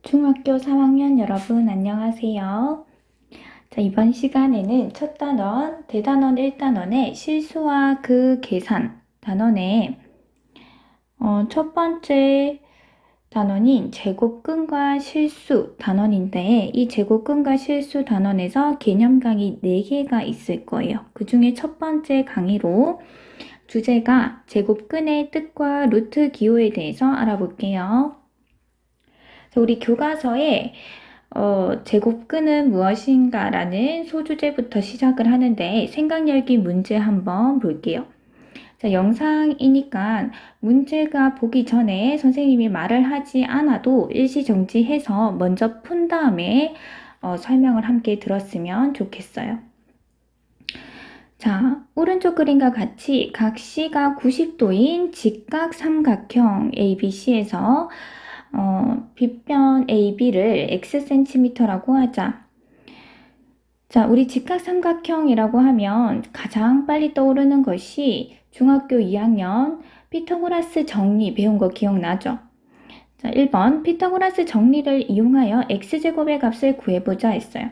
중학교 3학년 여러분 안녕하세요. 자, 이번 시간에는 첫 단원, 대단원 1단원의 실수와 그 계산 단원의 첫 번째 단원인 제곱근과 실수 단원인데 이 제곱근과 실수 단원에서 개념 강의 4개가 있을 거예요. 그 중에 첫 번째 강의로 주제가 제곱근의 뜻과 루트 기호에 대해서 알아볼게요. 우리 교과서에 제곱근은 무엇인가 라는 소주제부터 시작을 하는데 생각열기 문제 한번 볼게요. 자, 영상이니까 문제가 보기 전에 선생님이 말을 하지 않아도 일시정지해서 먼저 푼 다음에 설명을 함께 들었으면 좋겠어요. 자, 오른쪽 그림과 같이 각 C가 90도인 직각삼각형 ABC에서 빗변 AB를 Xcm라고 하자. 자, 우리 직각삼각형이라고 하면 가장 빨리 떠오르는 것이 중학교 2학년 피타고라스 정리 배운 거 기억나죠? 자, 1번 피타고라스 정리를 이용하여 X제곱의 값을 구해보자 했어요.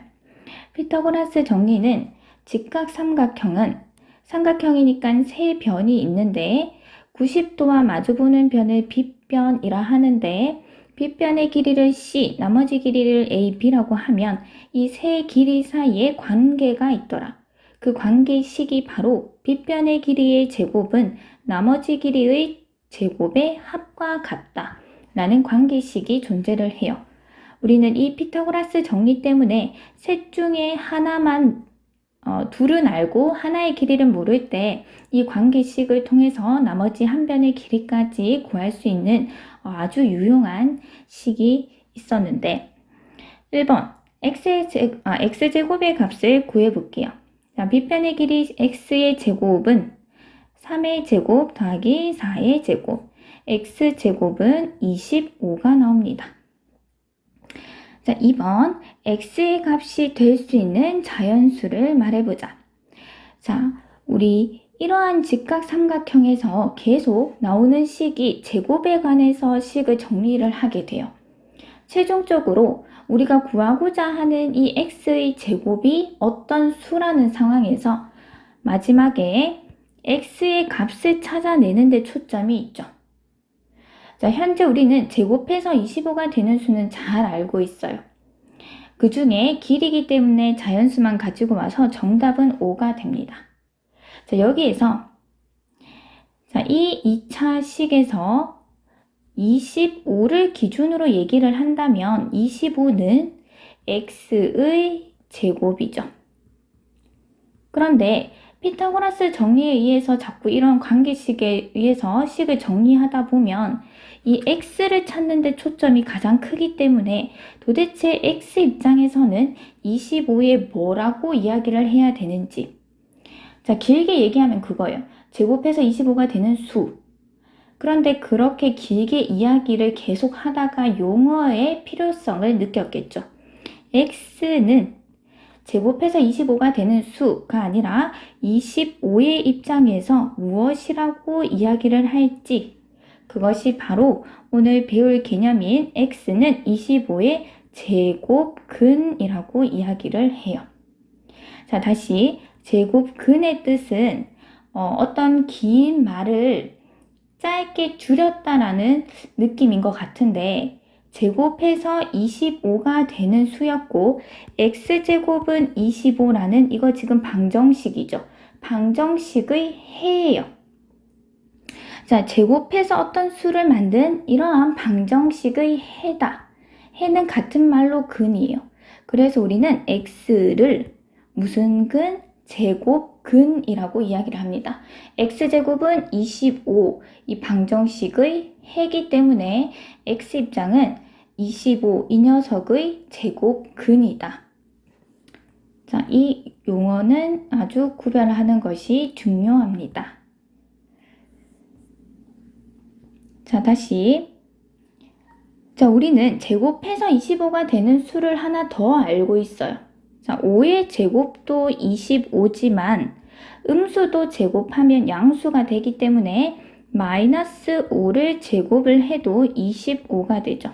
피타고라스 정리는 직각삼각형은 삼각형이니까 세 변이 있는데 90도와 마주보는 변을 빗변이라 하는데 빗변의 길이를 C, 나머지 길이를 A, B라고 하면 이 세 길이 사이에 관계가 있더라. 그 관계식이 바로 빗변의 길이의 제곱은 나머지 길이의 제곱의 합과 같다. 라는 관계식이 존재를 해요. 우리는 이 피타고라스 정리 때문에 셋 중에 하나만 둘은 알고 하나의 길이를 모를 때 이 관계식을 통해서 나머지 한 변의 길이까지 구할 수 있는 아주 유용한 식이 있었는데 1번 x제곱의 값을 구해볼게요. 자, 빗변의 길이 x의 제곱은 3의 제곱 더하기 4의 제곱 x제곱은 25가 나옵니다. 자, 2번 x의 값이 될 수 있는 자연수를 말해보자. 자, 우리 이러한 직각삼각형에서 계속 나오는 식이 제곱에 관해서 식을 정리를 하게 돼요. 최종적으로 우리가 구하고자 하는 이 x의 제곱이 어떤 수라는 상황에서 마지막에 x의 값을 찾아내는 데 초점이 있죠. 자, 현재 우리는 제곱해서 25가 되는 수는 잘 알고 있어요. 그 중에 길이기 때문에 자연수만 가지고 와서 정답은 5가 됩니다. 자, 여기에서 이 2차 식에서 25를 기준으로 얘기를 한다면 25는 x의 제곱이죠. 그런데 피타고라스 정리에 의해서 자꾸 이런 관계식에 의해서 식을 정리하다 보면 이 x를 찾는 데 초점이 가장 크기 때문에 도대체 x 입장에서는 25에 뭐라고 이야기를 해야 되는지. 자, 길게 얘기하면 그거예요. 제곱해서 25가 되는 수. 그런데 그렇게 길게 이야기를 계속 하다가 용어의 필요성을 느꼈겠죠. x는 제곱해서 25가 되는 수가 아니라 25의 입장에서 무엇이라고 이야기를 할지 그것이 바로 오늘 배울 개념인 x는 25의 제곱근이라고 이야기를 해요. 자, 다시 제곱근의 뜻은 어떤 긴 말을 짧게 줄였다라는 느낌인 것 같은데 제곱해서 25가 되는 수였고 x제곱은 25라는 이거 지금 방정식이죠. 방정식의 해예요. 자, 제곱해서 어떤 수를 만든 이러한 방정식의 해다. 해는 같은 말로 근이에요. 그래서 우리는 x를 무슨 근? 제곱근이라고 이야기를 합니다. x제곱은 25, 이 방정식의 해이기 때문에 x 입장은 25, 이 녀석의 제곱근이다. 자, 이 용어는 아주 구별하는 것이 중요합니다. 자, 다시. 자, 우리는 제곱해서 25가 되는 수를 하나 더 알고 있어요. 자, 5의 제곱도 25지만 음수도 제곱하면 양수가 되기 때문에 마이너스 5를 제곱을 해도 25가 되죠.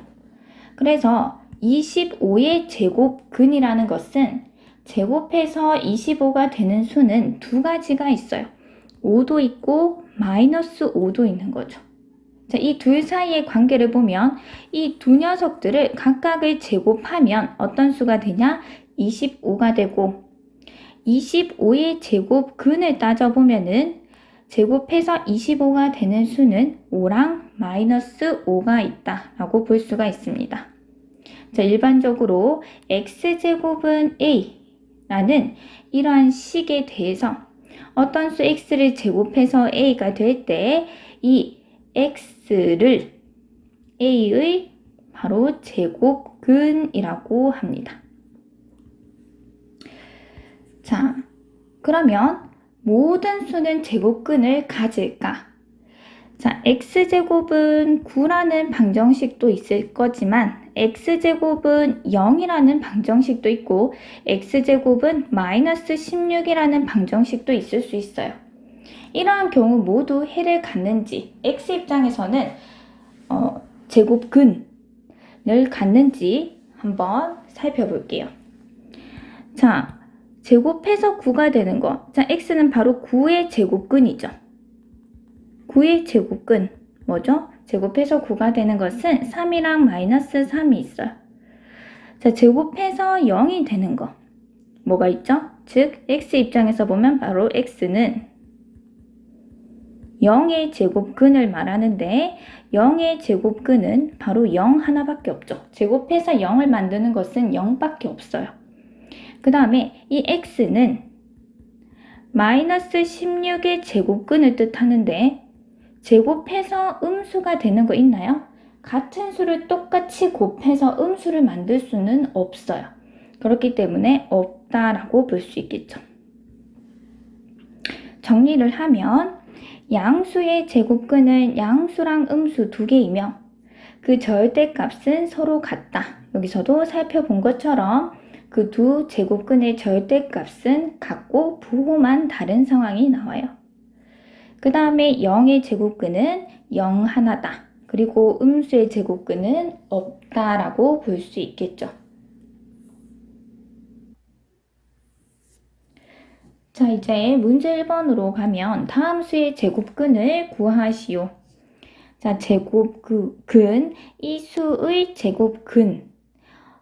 그래서 25의 제곱근이라는 것은 제곱해서 25가 되는 수는 두 가지가 있어요. 5도 있고 마이너스 5도 있는 거죠. 자, 이 둘 사이의 관계를 보면 이 두 녀석들을 각각을 제곱하면 어떤 수가 되냐? 25가 되고 25의 제곱근을 따져보면은 제곱해서 25가 되는 수는 5랑 마이너스 5가 있다라고 볼 수가 있습니다. 자, 일반적으로 x제곱은 a라는 이러한 식에 대해서 어떤 수 x를 제곱해서 a가 될 때 이 x를 a의 바로 제곱근이라고 합니다. 자, 그러면 모든 수는 제곱근을 가질까? 자, x제곱은 9라는 방정식도 있을 거지만 x제곱은 0이라는 방정식도 있고 x제곱은 마이너스 16이라는 방정식도 있을 수 있어요. 이러한 경우 모두 해를 갖는지 x 입장에서는 제곱근을 갖는지 한번 살펴볼게요. 자, 제곱해서 9가 되는 거. 자, x는 바로 9의 제곱근이죠. 9의 제곱근 뭐죠? 제곱해서 9가 되는 것은 3이랑 마이너스 3이 있어요. 자, 제곱해서 0이 되는 거 뭐가 있죠? 즉 x 입장에서 보면 바로 x는 0의 제곱근을 말하는데 0의 제곱근은 바로 0 하나밖에 없죠. 제곱해서 0을 만드는 것은 0밖에 없어요. 그 다음에 이 x는 마이너스 16의 제곱근을 뜻하는데 제곱해서 음수가 되는 거 있나요? 같은 수를 똑같이 곱해서 음수를 만들 수는 없어요. 그렇기 때문에 없다라고 볼 수 있겠죠. 정리를 하면 양수의 제곱근은 양수랑 음수 두 개이며 그 절대값은 서로 같다. 여기서도 살펴본 것처럼 그 두 제곱근의 절대값은 같고 부호만 다른 상황이 나와요. 그 다음에 0의 제곱근은 0 하나다. 그리고 음수의 제곱근은 없다라고 볼 수 있겠죠. 자, 이제 문제 1번으로 가면 다음 수의 제곱근을 구하시오. 자, 제곱근, 이 수의 제곱근.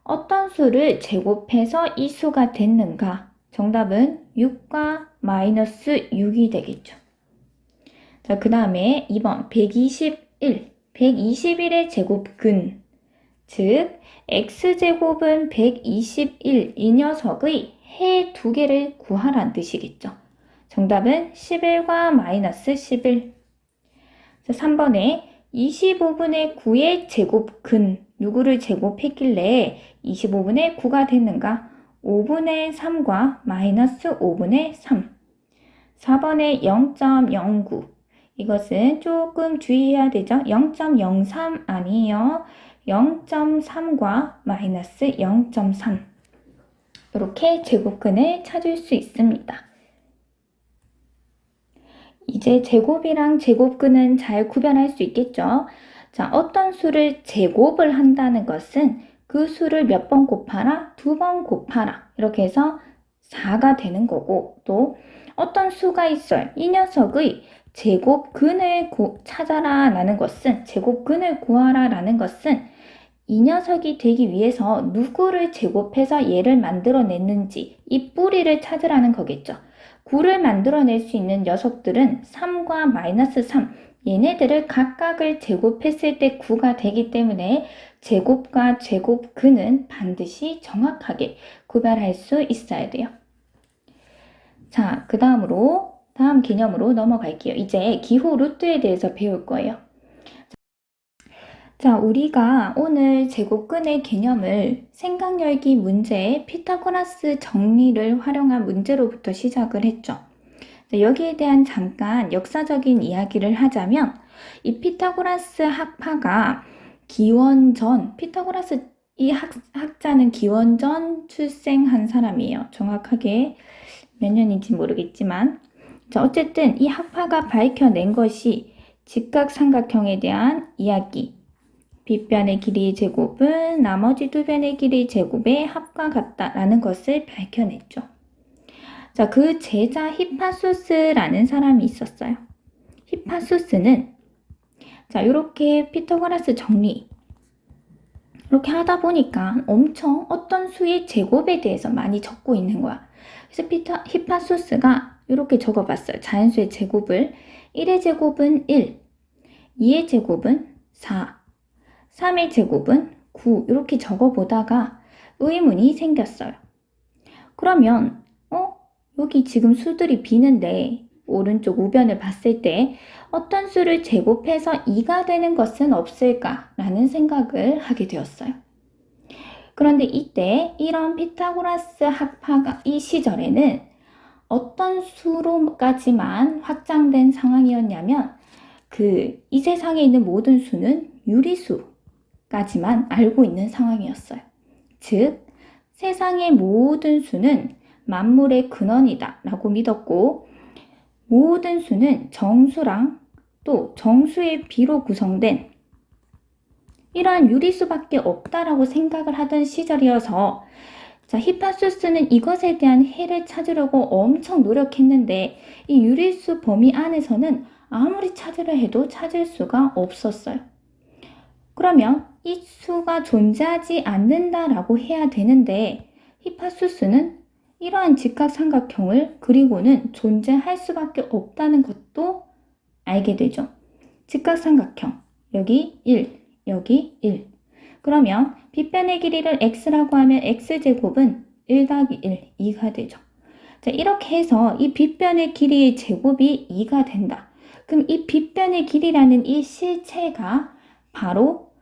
어떤 수를 제곱해서 이 수가 됐는가? 정답은 6과 마이너스 6이 되겠죠. 자, 그 다음에 2번 121. 121의 제곱근. 즉, x제곱은 121 이 녀석의 해 두 개를 구하란 뜻이겠죠. 정답은 11과 마이너스 11. 자, 3번에 25분의 9의 제곱근. 누구를 제곱했길래 25분의 9가 됐는가? 5분의 3과 마이너스 5분의 3. 4번에 0.09. 이것은 조금 주의해야 되죠. 0.03 아니에요. 0.3과 마이너스 0.3. 이렇게 제곱근을 찾을 수 있습니다. 이제 제곱이랑 제곱근은 잘 구별할 수 있겠죠. 자, 어떤 수를 제곱을 한다는 것은 그 수를 몇 번 곱하라? 2번 곱하라. 이렇게 해서 4가 되는 거고, 또 어떤 수가 있어요. 이 녀석의 제곱근을 찾아라 라는 것은, 제곱근을 구하라 라는 것은 이 녀석이 되기 위해서 누구를 제곱해서 얘를 만들어냈는지 이 뿌리를 찾으라는 거겠죠. 9를 만들어낼 수 있는 녀석들은 3과 마이너스 3, 얘네들을 각각을 제곱했을 때 9가 되기 때문에 제곱과 제곱근은 반드시 정확하게 구별할 수 있어야 돼요. 자, 그 다음으로 다음 개념으로 넘어갈게요. 이제 기호 루트에 대해서 배울 거예요. 자, 우리가 오늘 제곱근의 개념을 생각 열기 문제의 피타고라스 정리를 활용한 문제로부터 시작을 했죠. 자, 여기에 대한 잠깐 역사적인 이야기를 하자면 이 피타고라스 학파가 기원전, 피타고라스 이 학자는 기원전 출생한 사람이에요. 정확하게 몇 년인지 모르겠지만, 자, 어쨌든 이 학파가 밝혀낸 것이 직각삼각형에 대한 이야기, 빗변의 길이의 제곱은 나머지 두 변의 길이의 제곱의 합과 같다라는 것을 밝혀냈죠. 자, 그 제자 히파수스라는 사람이 있었어요. 히파수스는 자, 이렇게 피타고라스 정리 이렇게 하다 보니까 엄청 어떤 수의 제곱에 대해서 많이 적고 있는 거야. 그래서 히파수스가 이렇게 적어봤어요. 자연수의 제곱을 1의 제곱은 1, 2의 제곱은 4, 3의 제곱은 9 이렇게 적어보다가 의문이 생겼어요. 그러면 여기 지금 수들이 비는데 오른쪽 우변을 봤을 때 어떤 수를 제곱해서 2가 되는 것은 없을까라는 생각을 하게 되었어요. 그런데 이때 이런 피타고라스 학파가 이 시절에는 어떤 수로까지만 확장된 상황이었냐면 이 세상에 있는 모든 수는 유리수까지만 알고 있는 상황이었어요. 즉, 세상의 모든 수는 만물의 근원이다 라고 믿었고 모든 수는 정수랑 또 정수의 비로 구성된 이러한 유리수밖에 없다라고 생각을 하던 시절이어서 자, 히파수스는 이것에 대한 해를 찾으려고 엄청 노력했는데 이 유리수 범위 안에서는 아무리 찾으려 해도 찾을 수가 없었어요. 그러면 이 수가 존재하지 않는다라고 해야 되는데 히파수스는 이러한 직각삼각형을 그리고는 존재할 수밖에 없다는 것도 알게 되죠. 직각삼각형, 여기 1, 여기 1. 그러면 빗변의 길이를 x라고 하면 x제곱은 1 더하기 1, 2가 되죠. 자, 이렇게 해서 이 빗변의 길이의 제곱이 2가 된다. 그럼 이 빗변의 길이라는 이 실체가 바로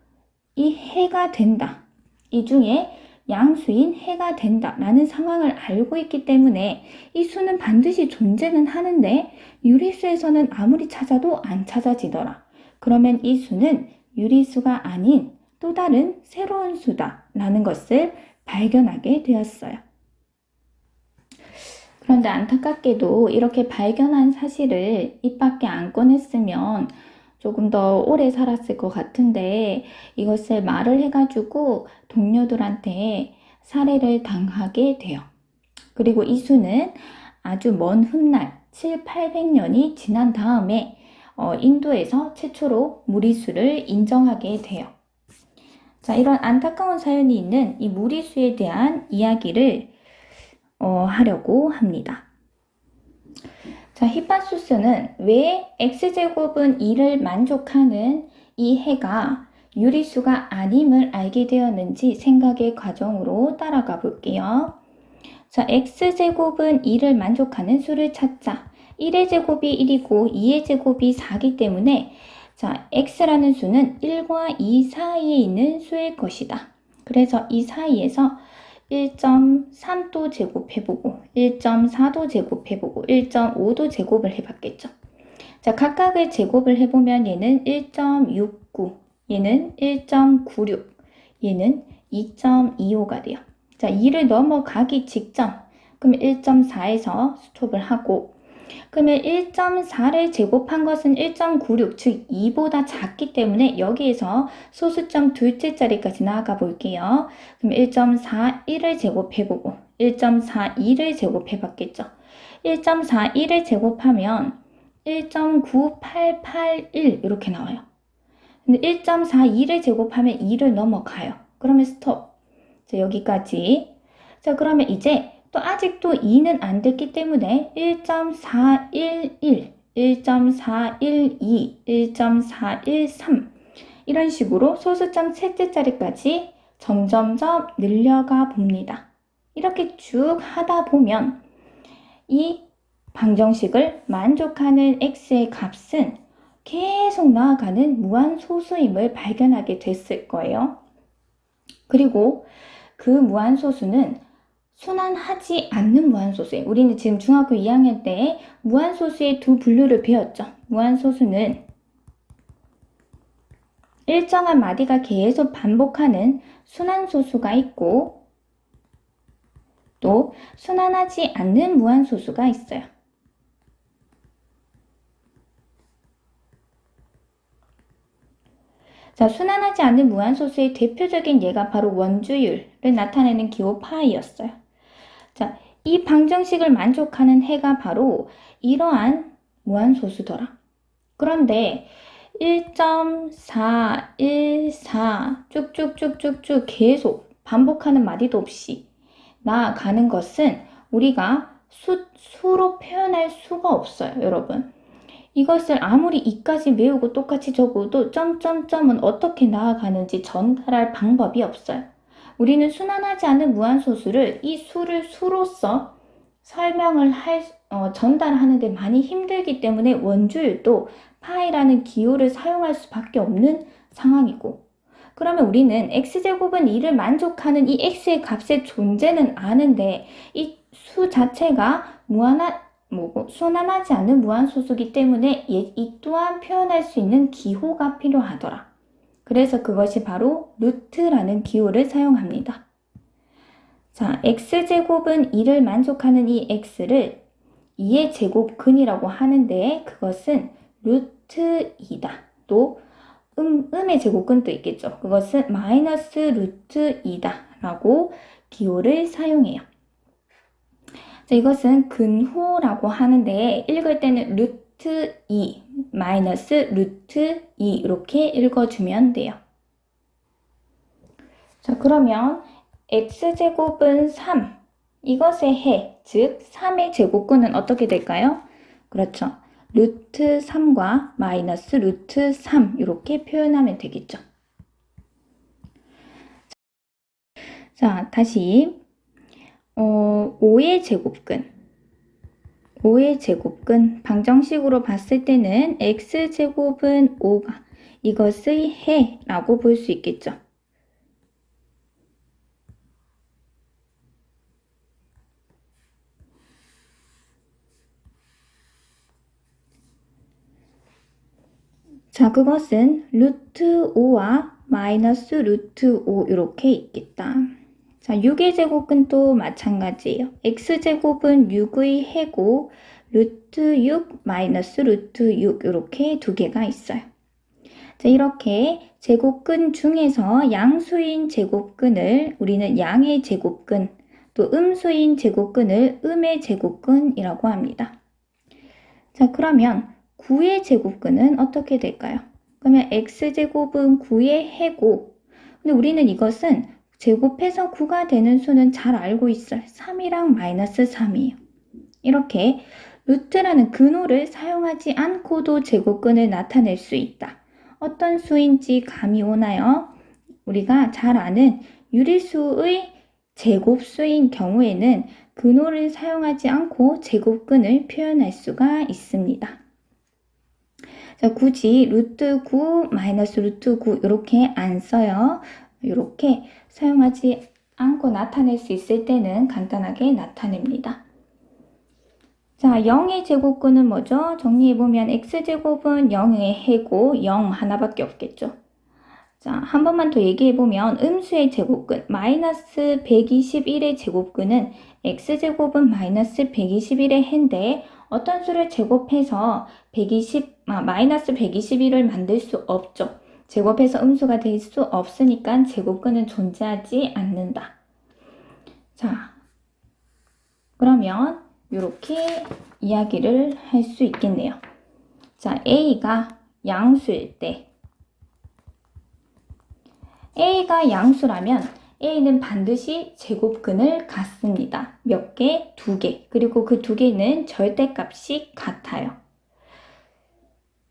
이 해가 된다. 이 중에 양수인 해가 된다라는 상황을 알고 있기 때문에 이 수는 반드시 존재는 하는데 유리수에서는 아무리 찾아도 안 찾아지더라. 그러면 이 수는 유리수가 아닌 또 다른 새로운 수다라는 것을 발견하게 되었어요. 그런데 안타깝게도 이렇게 발견한 사실을 입 밖에 안 꺼냈으면 조금 더 오래 살았을 것 같은데 이것을 말을 해가지고 동료들한테 살해를 당하게 돼요. 그리고 이 수는 아주 먼 훗날 800년이 지난 다음에 인도에서 최초로 무리수를 인정하게 돼요. 자, 이런 안타까운 사연이 있는 이 무리수에 대한 이야기를 하려고 합니다. 자, 히파수스는 왜 x제곱은 2를 만족하는 이 해가 유리수가 아님을 알게 되었는지 생각의 과정으로 따라가 볼게요. 자, x제곱은 2를 만족하는 수를 찾자. 1의 제곱이 1이고 2의 제곱이 4이기 때문에 자, x라는 수는 1과 2 사이에 있는 수일 것이다. 그래서 이 사이에서 1.3도 제곱해보고 1.4도 제곱해보고 1.5도 제곱을 해봤겠죠. 자, 각각의 제곱을 해보면 얘는 1.69, 얘는 1.96, 얘는 2.25가 돼요. 자, 2를 넘어가기 직전 그럼 1.4에서 스톱을 하고 그러면 1.4를 제곱한 것은 1.96, 즉 2보다 작기 때문에 여기에서 소수점 둘째 자리까지 나아가 볼게요. 그럼 1.41을 제곱해보고 1.42를 제곱해봤겠죠. 1.41을 제곱하면 1.9881 이렇게 나와요. 근데 1.42를 제곱하면 2를 넘어가요. 그러면 스톱. 자, 여기까지. 자, 그러면 이제 또 아직도 2는 안 됐기 때문에 1.411, 1.412, 1.413 이런 식으로 소수점 셋째 자리까지 점점점 늘려가 봅니다. 이렇게 쭉 하다 보면 이 방정식을 만족하는 x의 값은 계속 나아가는 무한소수임을 발견하게 됐을 거예요. 그리고 그 무한소수는 순환하지 않는 무한소수예요. 우리는 지금 중학교 2학년 때 무한소수의 두 분류를 배웠죠. 무한소수는 일정한 마디가 계속 반복하는 순환소수가 있고 또 순환하지 않는 무한소수가 있어요. 자, 순환하지 않는 무한소수의 대표적인 예가 바로 원주율을 나타내는 기호 파이였어요. 자, 이 방정식을 만족하는 해가 바로 이러한 무한소수더라. 그런데 1.4, 1, 4 쭉쭉쭉쭉쭉 계속 반복하는 마디도 없이 나아가는 것은 우리가 수로 표현할 수가 없어요, 여러분. 이것을 아무리 2까지 외우고 똑같이 적어도 점점점은 어떻게 나아가는지 전달할 방법이 없어요. 우리는 순환하지 않은 무한소수를 이 수를 수로서 설명을 전달하는데 많이 힘들기 때문에 원주율도 파이라는 기호를 사용할 수밖에 없는 상황이고, 그러면 우리는 x제곱은 2를 만족하는 이 x의 값의 존재는 아는데 이 수 자체가 순환하지 않는 무한소수기 때문에 이 또한 표현할 수 있는 기호가 필요하더라. 그래서 그것이 바로 루트라는 기호를 사용합니다. 자, x제곱은 2를 만족하는 이 x를 2의 제곱근이라고 하는데 그것은 루트 2다. 또 음의 제곱근도 있겠죠. 그것은 마이너스 루트 2다 라고 기호를 사용해요. 자, 이것은 근호라고 하는데 읽을 때는 루트 2 마이너스 루트 2 이렇게 읽어주면 돼요. 자, 그러면 x제곱은 3 이것의 해, 즉 3의 제곱근은 어떻게 될까요? 그렇죠. 루트 3과 마이너스 루트 3 이렇게 표현하면 되겠죠. 자, 다시 5의 제곱근 5의 제곱근 방정식으로 봤을 때는 x제곱은 5가 이것의 해라고 볼 수 있겠죠. 자, 그것은 루트 5와 마이너스 루트 5 이렇게 있겠다. 자, 6의 제곱근도 마찬가지예요. x제곱은 6의 해고 루트 6 마이너스 루트 6 이렇게 두 개가 있어요. 자, 이렇게 제곱근 중에서 양수인 제곱근을 우리는 양의 제곱근, 또 음수인 제곱근을 음의 제곱근이라고 합니다. 자, 그러면 9의 제곱근은 어떻게 될까요? 그러면 x제곱은 9의 해고, 근데 우리는 이것은 제곱해서 9가 되는 수는 잘 알고 있어요. 3이랑 마이너스 3이에요. 이렇게 루트라는 근호를 사용하지 않고도 제곱근을 나타낼 수 있다. 어떤 수인지 감이 오나요? 우리가 잘 아는 유리수의 제곱수인 경우에는 근호를 사용하지 않고 제곱근을 표현할 수가 있습니다. 자, 굳이 루트 9 마이너스 루트 9 이렇게 안 써요. 이렇게 사용하지 않고 나타낼 수 있을 때는 간단하게 나타냅니다. 자, 0의 제곱근은 뭐죠? 정리해보면 x제곱은 0의 해고 0 하나밖에 없겠죠. 자, 한 번만 더 얘기해보면 음수의 제곱근 마이너스 121의 제곱근은 x제곱은 마이너스 121의 해인데 어떤 수를 제곱해서 마이너스 121을 만들 수 없죠. 제곱해서 음수가 될 수 없으니까 제곱근은 존재하지 않는다. 자, 그러면 이렇게 이야기를 할 수 있겠네요. 자, A가 양수일 때 A가 양수라면 A는 반드시 제곱근을 갖습니다. 몇 개? 2개. 그리고 그 2개는 절대값이 같아요.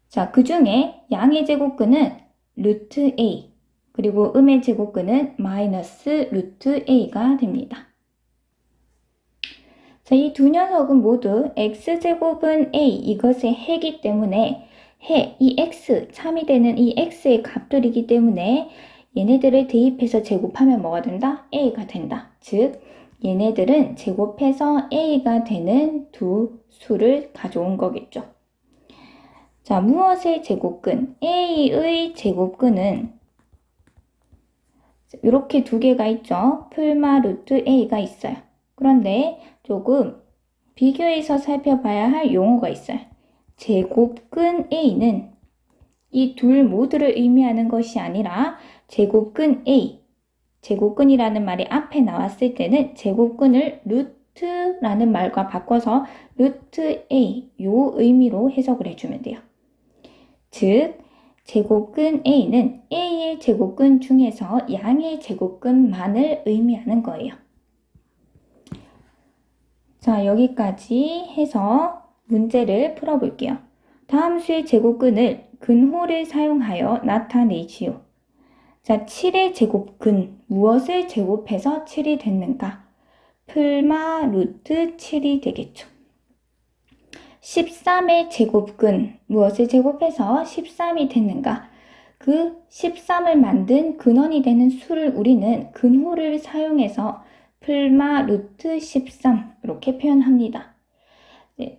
자, 그 중에 양의 제곱근은 루트 A, 그리고 음의 제곱근은 마이너스 루트 A가 됩니다. 자, 이 두 녀석은 모두 x제곱은 A, 이것의 해이기 때문에 이 x, 참이 되는 이 x의 값들이기 때문에 얘네들을 대입해서 제곱하면 뭐가 된다? A가 된다. 즉, 얘네들은 제곱해서 A가 되는 두 수를 가져온 거겠죠. 자, 무엇의 제곱근? A의 제곱근은 이렇게 두 개가 있죠. 풀마 루트 A가 있어요. 그런데 조금 비교해서 살펴봐야 할 용어가 있어요. 제곱근 A는 이 둘 모두를 의미하는 것이 아니라 제곱근 A, 제곱근이라는 말이 앞에 나왔을 때는 제곱근을 루트라는 말과 바꿔서 루트 A, 요 의미로 해석을 해주면 돼요. 즉, 제곱근 A는 A의 제곱근 중에서 양의 제곱근만을 의미하는 거예요. 자, 여기까지 해서 문제를 풀어볼게요. 다음 수의 제곱근을 근호를 사용하여 나타내지요. 자, 7의 제곱근, 무엇을 제곱해서 7이 됐는가? 풀마 루트 7이 되겠죠. 13의 제곱근, 무엇을 제곱해서 13이 됐는가? 그 13을 만든 근원이 되는 수를 우리는 근호를 사용해서 풀마 루트 13 이렇게 표현합니다.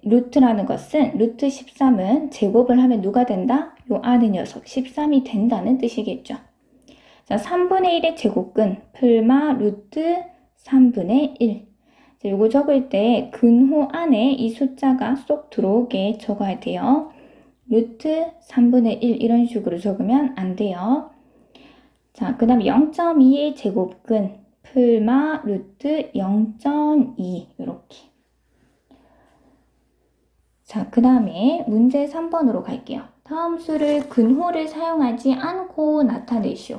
루트라는 것은 루트 13은 제곱을 하면 누가 된다? 요 안의 녀석 13이 된다는 뜻이겠죠. 자, 3분의 1의 제곱근 풀마 루트 3분의 1. 자, 요거 적을 때 근호 안에 이 숫자가 쏙 들어오게 적어야 돼요. 루트 3분의 1 이런 식으로 적으면 안 돼요. 자, 그 다음에 0.2의 제곱근 풀마 루트 0.2 이렇게. 자, 그 다음에 문제 3번으로 갈게요. 다음 수를 근호를 사용하지 않고 나타내시오.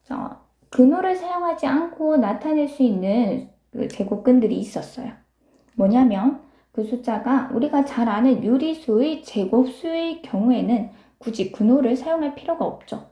자, 근호를 사용하지 않고 나타낼 수 있는 그 제곱근들이 있었어요. 뭐냐면 그 숫자가 우리가 잘 아는 유리수의 제곱수의 경우에는 굳이 근호를 사용할 필요가 없죠.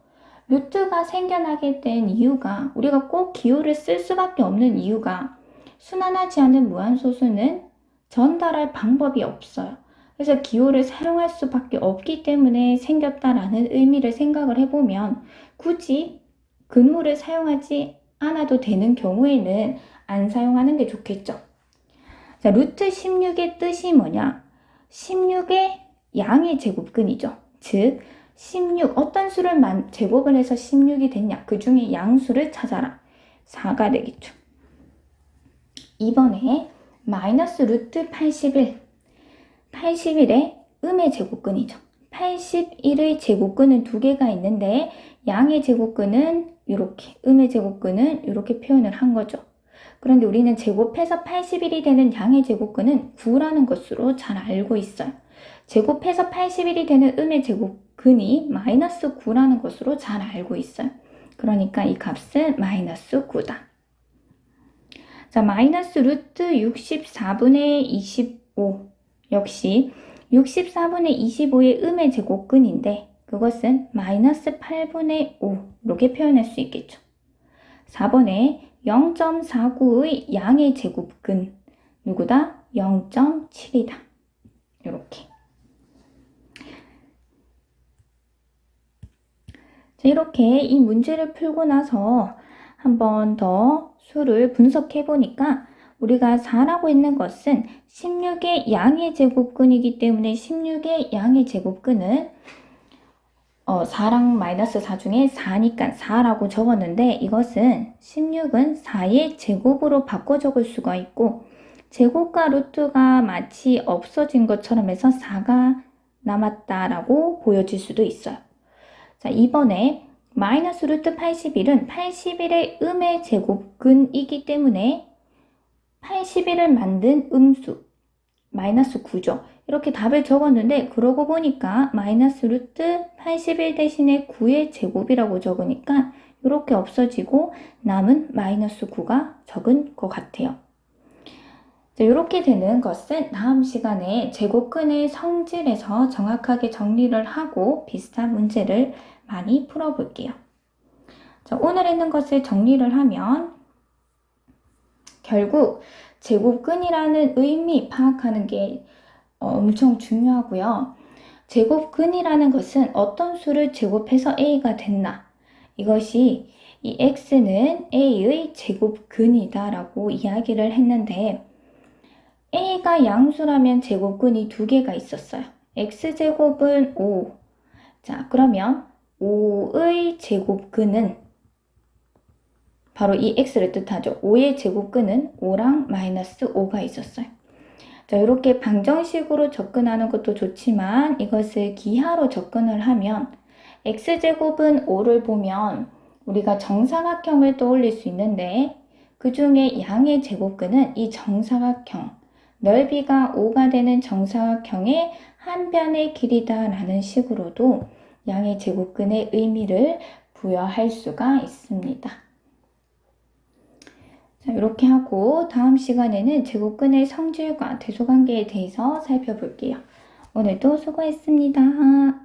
루트가 생겨나게 된 이유가 우리가 꼭 기호를 쓸 수밖에 없는 이유가 순환하지 않은 무한소수는 전달할 방법이 없어요. 그래서 기호를 사용할 수밖에 없기 때문에 생겼다라는 의미를 생각을 해보면 굳이 근호를 사용하지 않아도 되는 경우에는 안 사용하는 게 좋겠죠. 자, 루트 16의 뜻이 뭐냐? 16의 양의 제곱근이죠. 즉, 16, 어떤 수를 제곱을 해서 16이 됐냐? 그 중에 양수를 찾아라. 4가 되겠죠. 이번에 마이너스 루트 81. 81의 음의 제곱근이죠. 81의 제곱근은 두 개가 있는데 양의 제곱근은 이렇게, 음의 제곱근은 이렇게 표현을 한 거죠. 그런데 우리는 제곱해서 81이 되는 양의 제곱근은 9라는 것으로 잘 알고 있어요. 제곱해서 81이 되는 음의 제곱근이 마이너스 9라는 것으로 잘 알고 있어요. 그러니까 이 값은 마이너스 9다. 자, 마이너스 루트 64분의 25. 역시 64분의 25의 음의 제곱근인데 그것은 마이너스 8분의 5 이렇게 표현할 수 있겠죠. 4번에 0.49의 양의 제곱근 누구다? 0.7이다. 이렇게. 자, 이렇게 이 문제를 풀고 나서 한 번 더 수를 분석해 보니까 우리가 4라고 있는 것은 16의 양의 제곱근이기 때문에 16의 양의 제곱근은 4랑 마이너스 4 중에 4니까 4라고 적었는데 이것은 16은 4의 제곱으로 바꿔 적을 수가 있고 제곱과 루트가 마치 없어진 것처럼 해서 4가 남았다라고 보여질 수도 있어요. 자, 이번에 마이너스 루트 81은 81의 음의 제곱근이기 때문에 81을 만든 음수 마이너스 9죠. 이렇게 답을 적었는데 그러고 보니까 마이너스 루트 81 대신에 9의 제곱이라고 적으니까 이렇게 없어지고 남은 마이너스 9가 적은 것 같아요. 자, 이렇게 되는 것은 다음 시간에 제곱근의 성질에서 정확하게 정리를 하고 비슷한 문제를 많이 풀어볼게요. 자, 오늘 했는 것을 정리를 하면 결국 제곱근이라는 의미 파악하는 게 엄청 중요하고요. 제곱근이라는 것은 어떤 수를 제곱해서 A가 됐나? 이것이 이 X는 A의 제곱근이다 라고 이야기를 했는데 A가 양수라면 제곱근이 두 개가 있었어요. X제곱은 5. 자, 그러면 5의 제곱근은 바로 이 x를 뜻하죠. 5의 제곱근은 5랑 마이너스 5가 있었어요. 자, 이렇게 방정식으로 접근하는 것도 좋지만 이것을 기하로 접근을 하면 x제곱은 5를 보면 우리가 정사각형을 떠올릴 수 있는데 그 중에 양의 제곱근은 이 정사각형, 넓이가 5가 되는 정사각형의 한 변의 길이다 라는 식으로도 양의 제곱근의 의미를 부여할 수가 있습니다. 자, 이렇게 하고 다음 시간에는 제곱근의 성질과 대소관계에 대해서 살펴볼게요. 오늘도 수고했습니다.